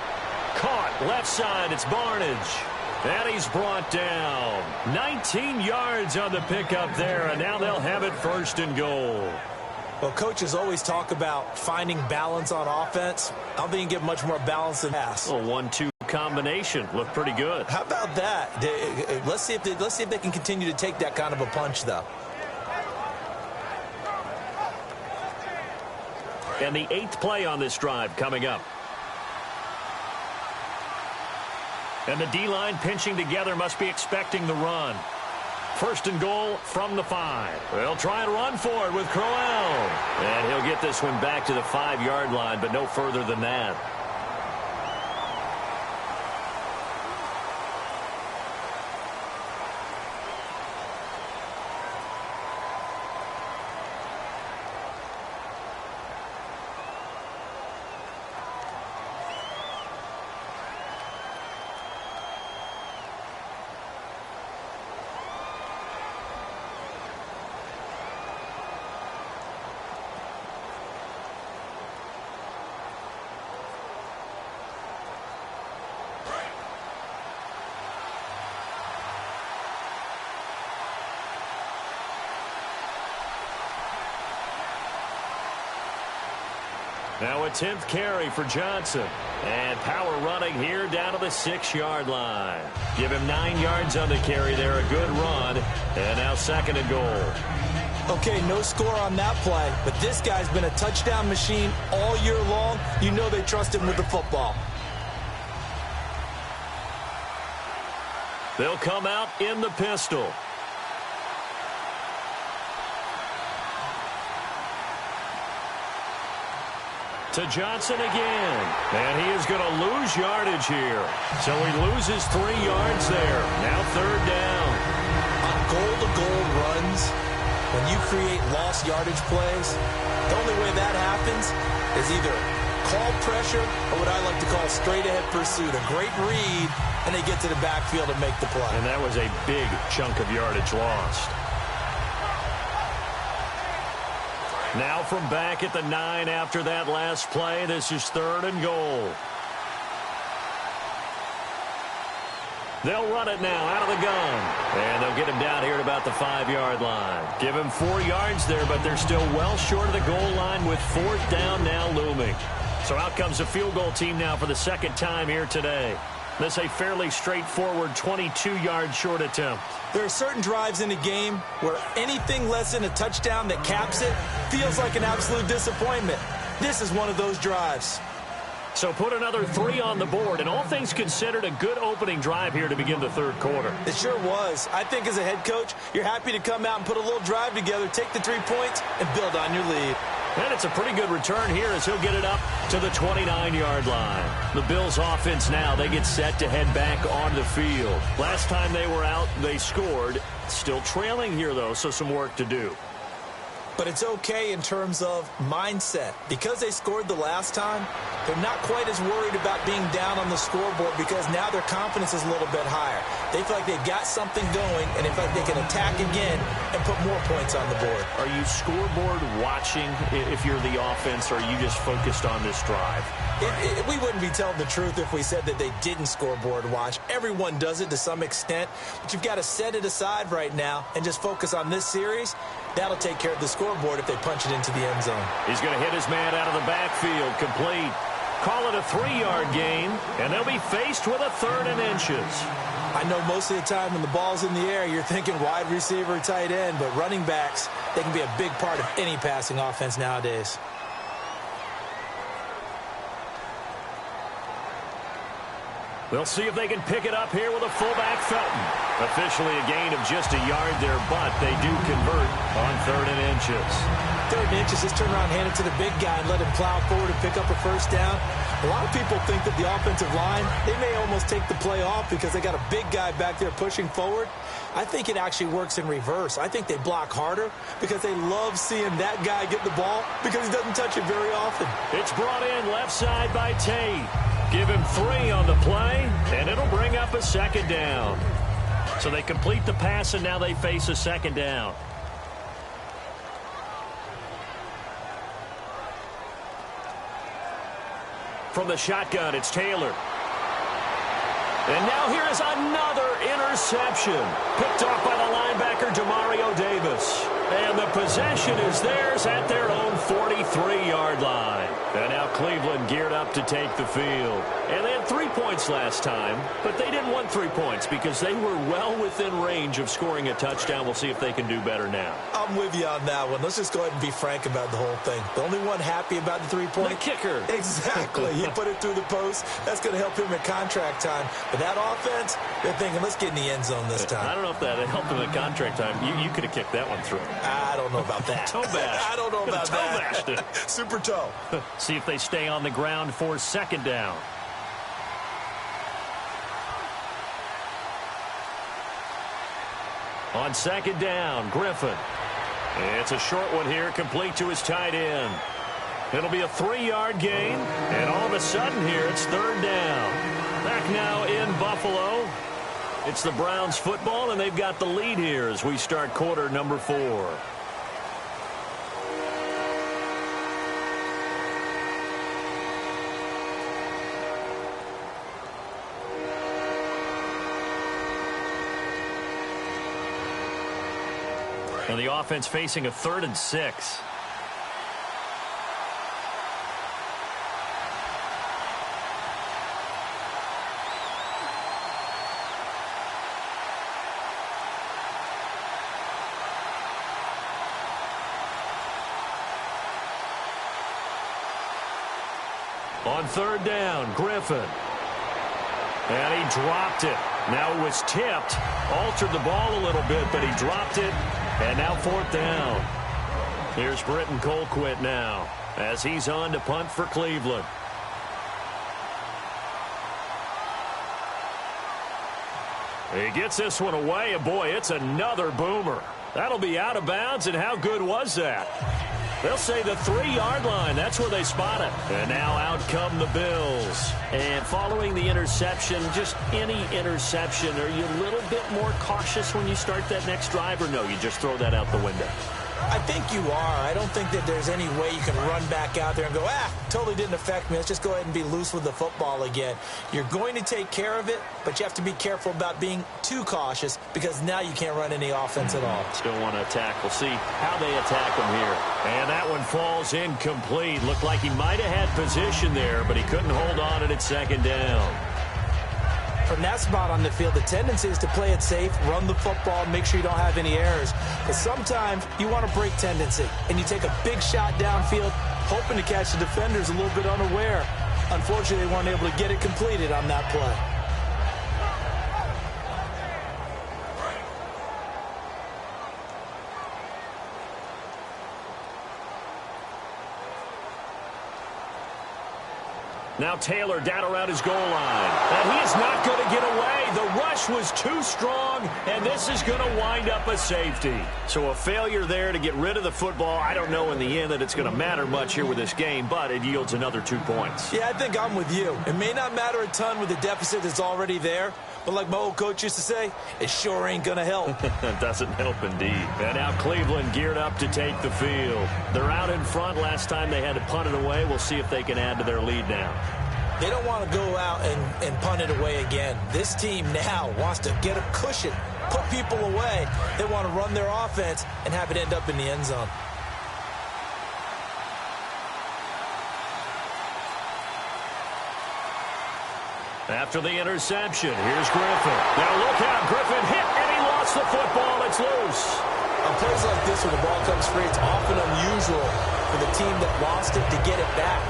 Caught left side. It's Barnage. And he's brought down. 19 yards on the pickup there, and now they'll have it 1st and goal. Well, coaches always talk about finding balance on offense. I don't think you can get much more balance than pass. A 1-2 combination. Looked pretty good. How about that? Let's see if they can continue to take that kind of a punch, though. And the 8th play on this drive coming up. And the D-line pinching together, must be expecting the run. 1st and goal from the 5. They'll try and run for it with Crowell. And he'll get this one back to the 5-yard line, but no further than that. Now a 10th carry for Johnson. And power running here down to the 6-yard line. Give him 9 yards on the carry there. A good run. And now 2nd and goal. Okay, no score on that play, but this guy's been a touchdown machine all year long. You know they trust him with the football. They'll come out in the pistol. To Johnson again. And he is going to lose yardage here. So he loses 3 yards there. Now 3rd down. On goal-to-goal runs, when you create lost yardage plays, the only way that happens is either call pressure or what I like to call straight-ahead pursuit. A great read, and they get to the backfield and make the play. And that was a big chunk of yardage lost. Now from back at the 9 after that last play, this is 3rd and goal. They'll run it now out of the gun. And they'll get him down here at about the 5-yard line. Give him 4 yards there, but they're still well short of the goal line with 4th down now looming. So out comes a field goal team now for the 2nd time here today. This a fairly straightforward 22-yard short attempt. There are certain drives in a game where anything less than a touchdown that caps it feels like an absolute disappointment. This is one of those drives. So put another 3 on the board, and all things considered, a good opening drive here to begin the 3rd quarter. It sure was. I think as a head coach, you're happy to come out and put a little drive together, take the 3 points, and build on your lead. And it's a pretty good return here as he'll get it up to the 29-yard line. The Bills offense now, they get set to head back on the field. Last time they were out, they scored. Still trailing here, though, so some work to do. But it's okay in terms of mindset. Because they scored the last time, they're not quite as worried about being down on the scoreboard because now their confidence is a little bit higher. They feel like they've got something going, and they feel like they can attack again and put more points on the board. Are you scoreboard watching if you're the offense, or are you just focused on this drive? We wouldn't be telling the truth if we said that they didn't scoreboard watch. Everyone does it to some extent, but you've got to set it aside right now and just focus on this series. That'll take care of the scoreboard if they punch it into the end zone. He's going to hit his man out of the backfield, complete. Call it a 3-yard gain, and they'll be faced with a 3rd and inches. I know most of the time when the ball's in the air, you're thinking wide receiver, tight end, but running backs, they can be a big part of any passing offense nowadays. They'll see if they can pick it up here with a fullback Felton. Officially a gain of just a yard there, but they do convert on 3rd and inches. 3rd and inches, just turn around, hand it to the big guy, and let him plow forward and pick up a 1st down. A lot of people think that the offensive line, they may almost take the play off because they got a big guy back there pushing forward. I think it actually works in reverse. I think they block harder because they love seeing that guy get the ball because he doesn't touch it very often. It's brought in left side by Tate. Give him 3 on the play, and it'll bring up a 2nd down. So they complete the pass, and now they face a 2nd down. From the shotgun, it's Taylor. And now here is another interception. Picked off by the linebacker, Demario Davis. And the possession is theirs at their own 43-yard line. And now Cleveland geared up to take the field. And they had 3 points last time, but they didn't want 3 points because they were well within range of scoring a touchdown. We'll see if they can do better now. I'm with you on that one. Let's just go ahead and be frank about the whole thing. The only one happy about the 3-point. The kicker. Exactly. He put it through the post. That's going to help him at contract time. But that offense, they're thinking, let's get in the end zone this time. I don't know if that helped him at contract time. You could have kicked that one through. I don't know about that. Toe bash. I don't know about toe that. Bashed it. Super toe. See if they stay on the ground for 2nd down. On 2nd down, Griffin. It's a short one here, complete to his tight end. It'll be a 3-yard gain, and all of a sudden here, it's 3rd down. Back now in Buffalo. It's the Browns football, and they've got the lead here as we start quarter number 4. And the offense facing a 3rd and 6. On third down, Griffin. And he dropped it. Now it was tipped. Altered the ball a little bit, but he dropped it. And now fourth down. Here's Britton Colquitt now as he's on to punt for Cleveland. He gets this one away, and boy, it's another boomer. That'll be out of bounds, and how good was that? They'll say the 3-yard line. That's where they spot it. And now out come the Bills. And following the interception, just any interception, are you a little bit more cautious when you start that next drive, or no, you just throw that out the window? I think you are. I don't think that there's any way you can run back out there and go, totally didn't affect me. Let's just go ahead and be loose with the football again. You're going to take care of it, but you have to be careful about being too cautious because now you can't run any offense at all. Still want to attack. We'll see how they attack him here. And that one falls incomplete. Looked like he might have had position there, but he couldn't hold on at second down. From that spot on the field, the tendency is to play it safe, run the football, make sure you don't have any errors. But sometimes you want to break tendency, and you take a big shot downfield, hoping to catch the defenders a little bit unaware. Unfortunately, they weren't able to get it completed on that play. Now Taylor down around his goal line. And he is not going to get away. The rush was too strong, and this is going to wind up a safety. So a failure there to get rid of the football. I don't know in the end that it's going to matter much here with this game, but it yields another 2 points. Yeah, I think I'm with you. It may not matter a ton with the deficit that's already there, but like my old coach used to say, it sure ain't going to help. It doesn't help indeed. And now Cleveland geared up to take the field. They're out in front. Last time they had to punt it away. We'll see if they can add to their lead now. They don't want to go out and punt it away again. This team now wants to get a cushion, put people away. They want to run their offense and have it end up in the end zone. After the interception, here's Griffin. Now look out, Griffin hit, and he lost the football. It's loose. On plays like this, when the ball comes free, it's often unusual for the team that lost it to get it back.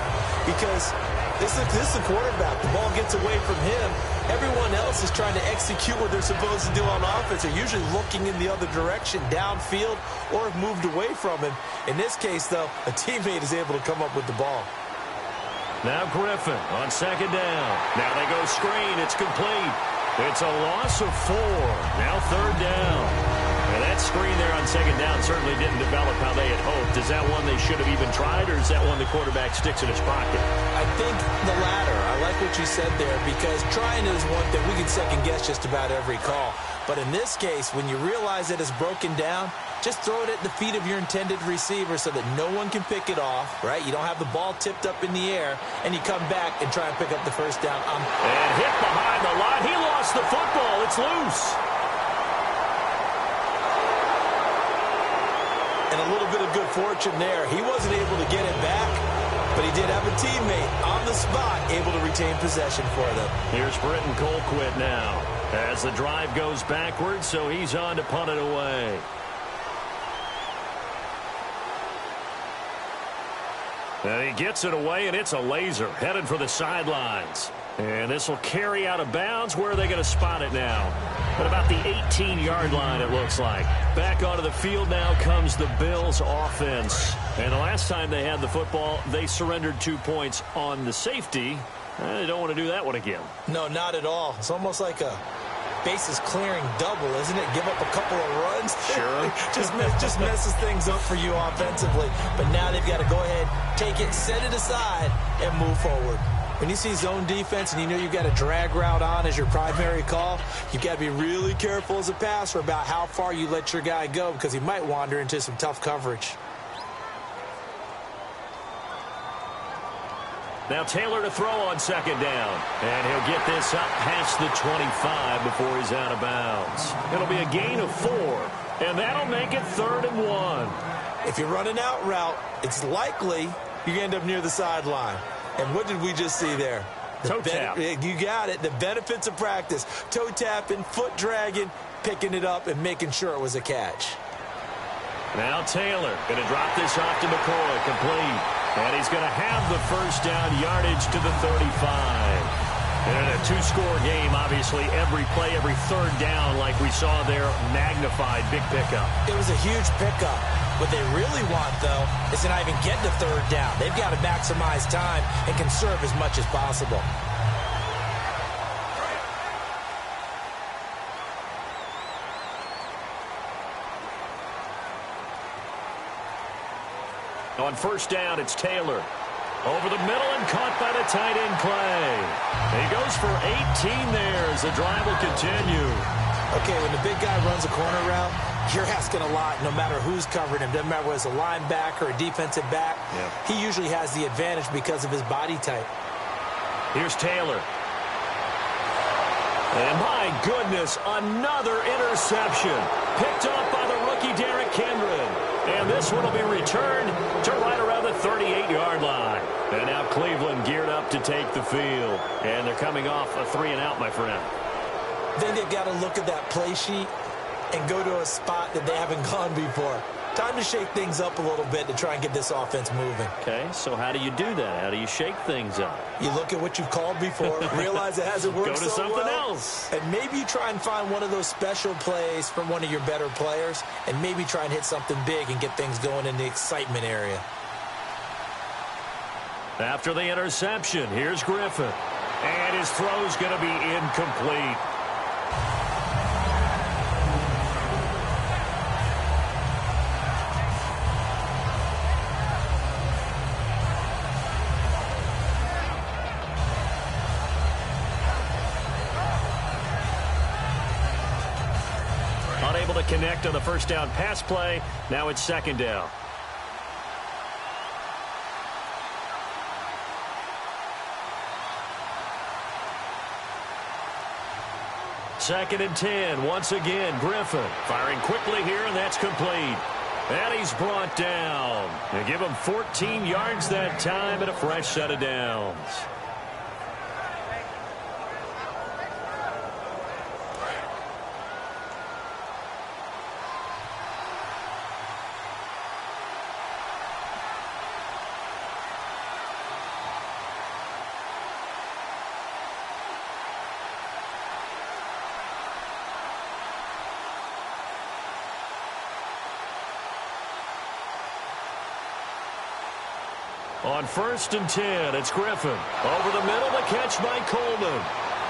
Because this is the quarterback. The ball gets away from him. Everyone else is trying to execute what they're supposed to do on offense. They're usually looking in the other direction, downfield, or have moved away from him. In this case, though, a teammate is able to come up with the ball. Now Griffin on second down. Now they go screen. It's complete. It's a loss of 4. Now third down. And that screen there on second down certainly didn't develop how they had hoped. Is that one they should have even tried, or is that one the quarterback sticks in his pocket? I think the latter. I like what you said there, because trying is one thing. We can second-guess just about every call. But in this case, when you realize that it's broken down, just throw it at the feet of your intended receiver so that no one can pick it off, right? You don't have the ball tipped up in the air, and you come back and try and pick up the first down. And hit behind the line. He lost the football. It's loose. And a little bit of good fortune there. He wasn't able to get it back, but he did have a teammate on the spot able to retain possession for them. Here's Britton Colquitt now as the drive goes backwards, so he's on to punt it away. And he gets it away, and it's a laser headed for the sidelines. And this will carry out of bounds. Where are they going to spot it now? At about the 18-yard line, it looks like. Back onto the field now comes the Bills offense. And the last time they had the football, they surrendered 2 points on the safety. They don't want to do that one again. No, not at all. It's almost like a bases clearing double, isn't it? Give up a couple of runs. Sure. just messes things up for you offensively. But now they've got to go ahead, take it, set it aside, and move forward. When you see zone defense and you know you've got a drag route on as your primary call, you've got to be really careful as a passer about how far you let your guy go, because he might wander into some tough coverage. Now Taylor to throw on second down. And he'll get this up past the 25 before he's out of bounds. It'll be a gain of 4. And that'll make it 3rd and 1. If you're running out route, it's likely you're going to end up near the sideline. And what did we just see there? Toe tap. You got it. The benefits of practice. Toe tapping, foot dragging, picking it up, and making sure it was a catch. Now Taylor going to drop this off to McCoy. Complete. And he's going to have the first down, yardage to the 35. And in a two-score game, obviously, every play, every third down, like we saw there, magnified, big pickup. It was a huge pickup. What they really want, though, is to not even get to third down. They've got to maximize time and conserve as much as possible. On first down, it's Taylor. Over the middle and caught by the tight end Clay. He goes for 18 there as the drive will continue. Okay, when the big guy runs a corner route, you're asking a lot no matter who's covering him. Doesn't matter whether it's a linebacker or a defensive back. Yep. He usually has the advantage because of his body type. Here's Taylor. And my goodness, another interception. Picked off by the rookie Derrick Kendron. And this one will be returned to right around the 38-yard line. And now Cleveland geared up to take the field. And they're coming off a 3-and-out, my friend. Then they've got to look at that play sheet and go to a spot that they haven't gone before. Time to shake things up a little bit to try and get this offense moving. Okay, so how do you do that? How do you shake things up? You look at what you've called before, realize it hasn't worked go to so something well, else. and maybe you try and find one of those special plays from one of your better players, and maybe try and hit something big and get things going in the excitement area. After the interception, here's Griffin. And his throw's going to be incomplete. Unable to connect on the first down pass play. Now it's second down. Second and 10. Once again, Griffin firing quickly here, and that's complete. And he's brought down. They give him 14 yards that time and a fresh set of downs. On first and 10, it's Griffin. Over the middle, the catch by Coleman.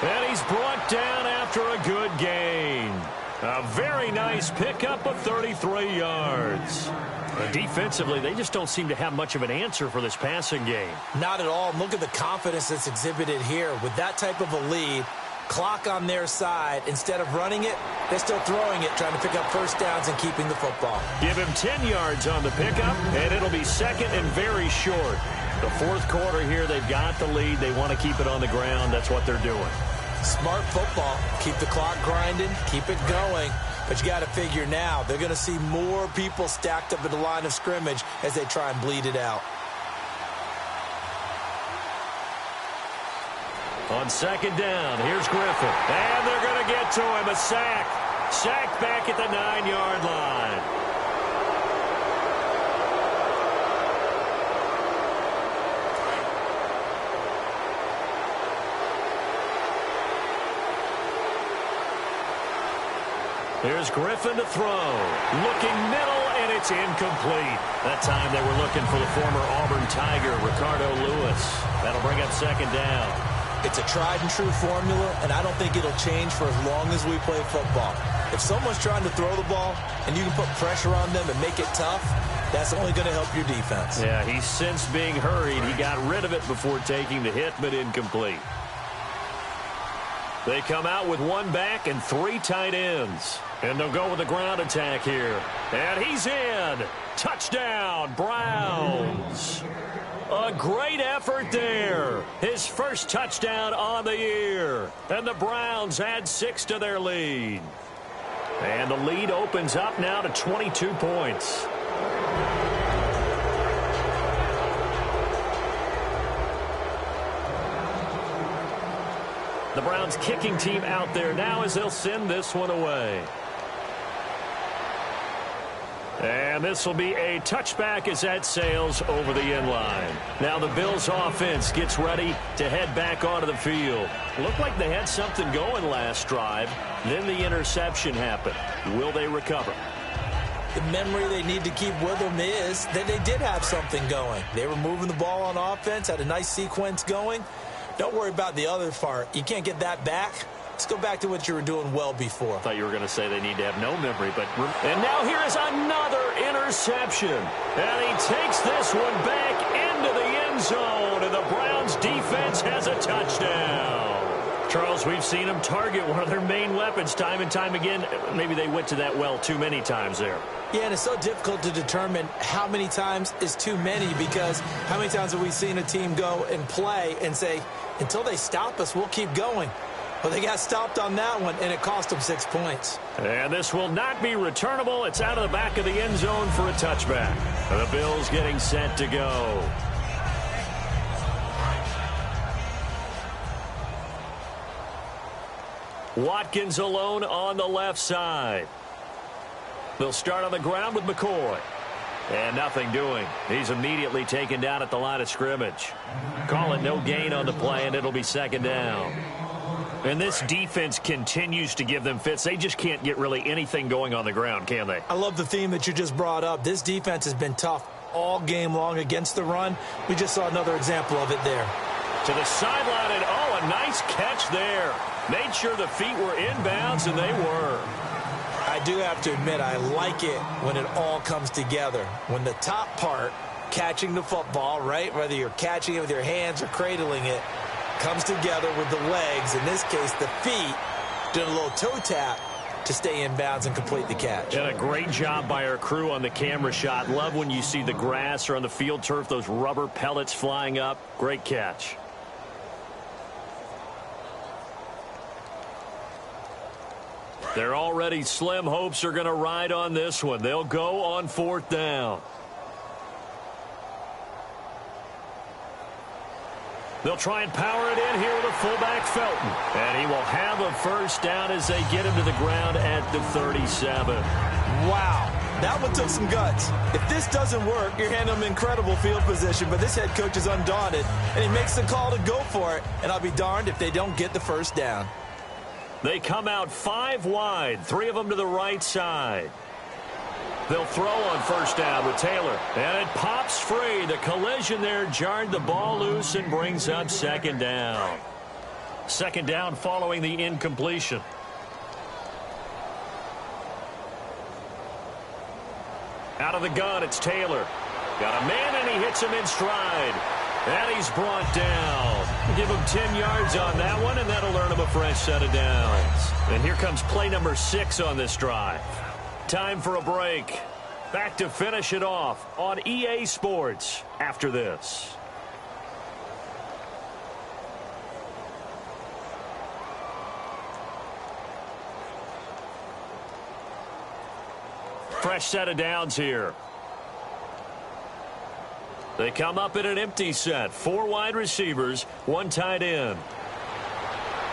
And he's brought down after a good gain. A very nice pickup of 33 yards. Defensively, they just don't seem to have much of an answer for this passing game. Not at all. Look at the confidence that's exhibited here. With that type of a lead, clock on their side, instead of running it, they're still throwing it, trying to pick up first downs and keeping the football. Give him 10 yards on the pickup, and it'll be second and very short. The fourth quarter here, they've got the lead. They want to keep it on the ground. That's what they're doing. Smart football. Keep the clock grinding, keep it going. But you got to figure now, they're going to see more people stacked up at the line of scrimmage as they try and bleed it out. On second down, here's Griffin. And they're going to get to him. A sack. Sacked back at the 9-yard line. Here's Griffin to throw. Looking middle, and it's incomplete. That time they were looking for the former Auburn Tiger, Ricardo Lewis. That'll bring up second down. It's a tried-and-true formula, and I don't think it'll change for as long as we play football. If someone's trying to throw the ball, and you can put pressure on them and make it tough, that's only going to help your defense. Yeah, he's since being hurried. He got rid of it before taking the hit, but incomplete. They come out with one back and 3 tight ends. And they'll go with the ground attack here. And he's in. Touchdown, Browns. A great effort there. His first touchdown on the year. And the Browns add 6 to their lead. And the lead opens up now to 22 points. The Browns kicking team out there now as they'll send this one away. And this will be a touchback as that sails over the end line. Now the Bills offense gets ready to head back onto the field. Looked like they had something going last drive. Then the interception happened. Will they recover? The memory they need to keep with them is that they did have something going. They were moving the ball on offense, had a nice sequence going. Don't worry about the other part. You can't get that back. Let's go back to what you were doing well before. I thought you were going to say they need to have no memory. And now here is another interception. And he takes this one back into the end zone. And the Browns defense has a touchdown. Charles, we've seen them target one of their main weapons time and time again. Maybe they went to that well too many times there. Yeah, and it's so difficult to determine how many times is too many, because how many times have we seen a team go and play and say, until they stop us, we'll keep going. Well, they got stopped on that one, and it cost them 6 points. And this will not be returnable. It's out of the back of the end zone for a touchback. The Bills getting set to go. Watkins alone on the left side. They'll start on the ground with McCoy. And nothing doing. He's immediately taken down at the line of scrimmage. Call it no gain on the play, and it'll be second down. And this defense continues to give them fits. They just can't get really anything going on the ground, can they? I love the theme that you just brought up. This defense has been tough all game long against the run. We just saw another example of it there. To the sideline, and oh, a nice catch there. Made sure the feet were inbounds, and they were. I do have to admit, I like it when it all comes together. When the top part, catching the football, right, whether you're catching it with your hands or cradling it, comes together with the legs, in this case the feet, doing a little toe tap to stay in bounds and complete the catch. And a great job by our crew on the camera shot. Love when you see the grass or on the field turf, those rubber pellets flying up. Great catch. Their already slim hopes are going to ride on this one. They'll go on fourth down. They'll try and power it in here with a fullback, Felton. And he will have a first down as they get him to the ground at the 37. Wow, that one took some guts. If this doesn't work, you're handing them incredible field position, but this head coach is undaunted, and he makes the call to go for it, and I'll be darned if they don't get the first down. They come out 5 wide, 3 of them to the right side. They'll throw on first down with Taylor. And it pops free. The collision there jarred the ball loose and brings up second down. Second down following the incompletion. Out of the gun, it's Taylor. Got a man, and he hits him in stride. And he's brought down. Give him 10 yards on that one, and that'll earn him a fresh set of downs. And here comes play number 6 on this drive. Time for a break. Back to finish it off on EA Sports after this. Fresh set of downs here. They come up in an empty set. 4 wide receivers, 1 tight end.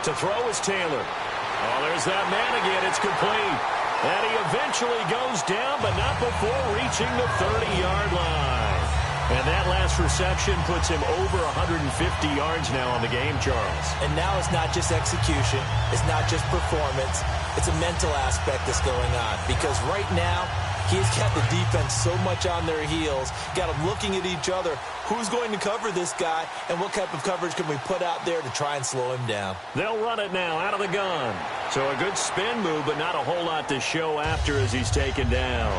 To throw is Taylor. Oh, there's that man again. It's complete. And he eventually goes down, but not before reaching the 30-yard line. And that last reception puts him over 150 yards now on the game, Charles. And now it's not just execution. It's not just performance. It's a mental aspect that's going on. Because right now, he's got the defense so much on their heels, got them looking at each other. Who's going to cover this guy, and what type of coverage can we put out there to try and slow him down? They'll run it now out of the gun. So a good spin move, but not a whole lot to show after as he's taken down.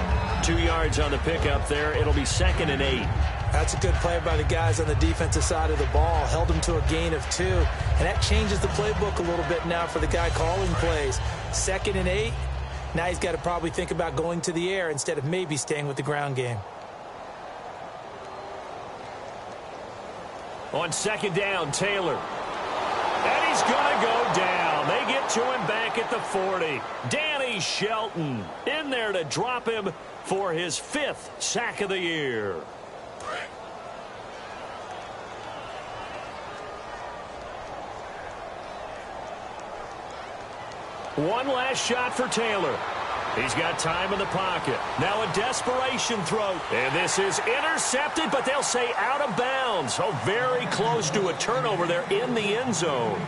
2 yards on the pickup there. It'll be 2nd and 8. That's a good play by the guys on the defensive side of the ball. Held him to a gain of 2. And that changes the playbook a little bit now for the guy calling plays. 2nd and 8. Now he's got to probably think about going to the air instead of maybe staying with the ground game. On second down, Taylor. And he's going to go down. They get to him back at the 40. Danny Shelton in there to drop him for his 5th sack of the year. One last shot for Taylor. He's got time in the pocket. Now a desperation throw. And this is intercepted, but they'll say out of bounds. Oh, very close to a turnover there in the end zone.